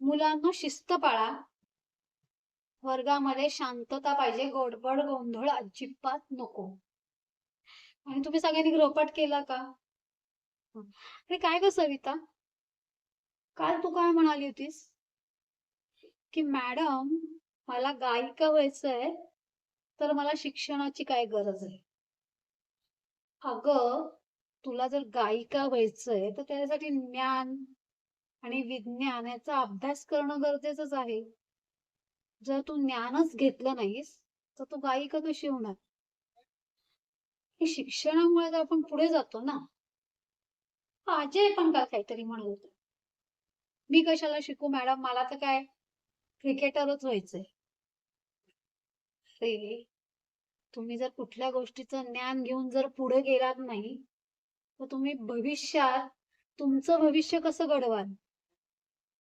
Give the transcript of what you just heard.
मुलांनो शिस्त पाळा. वर्गामध्ये शांतता पाहिजे, गडबड गोंधळ अजिबात नको. आणि तुम्ही सगळ्यांनी गृहपाठ केला का? हं. अरे काय ग सविता, काल तू काय म्हणाली होतीस की मॅडम मला गायिका व्हायचंय, तर मला शिक्षणाची काय गरज आहे? अगं, तुला जर गायिका व्हायचंय तर त्यासाठी ज्ञान आणि विज्ञान याचा अभ्यास करणं गरजेचंच आहे. जर तू ज्ञानच घेतलं नाहीस तर तू गायिका कशी होणार? हे शिक्षणामुळे तर आपण पुढे जातो ना. अजय पण काल काहीतरी म्हणत होता, मी कशाला शिकू मॅडम, मला तर काय क्रिकेटरच व्हायचंय. अरे, तुम्ही जर कुठल्या गोष्टीचं ज्ञान घेऊन जर पुढे गेलात नाही तर तुम्ही भविष्यात तुमचं भविष्य कसं घडवाल?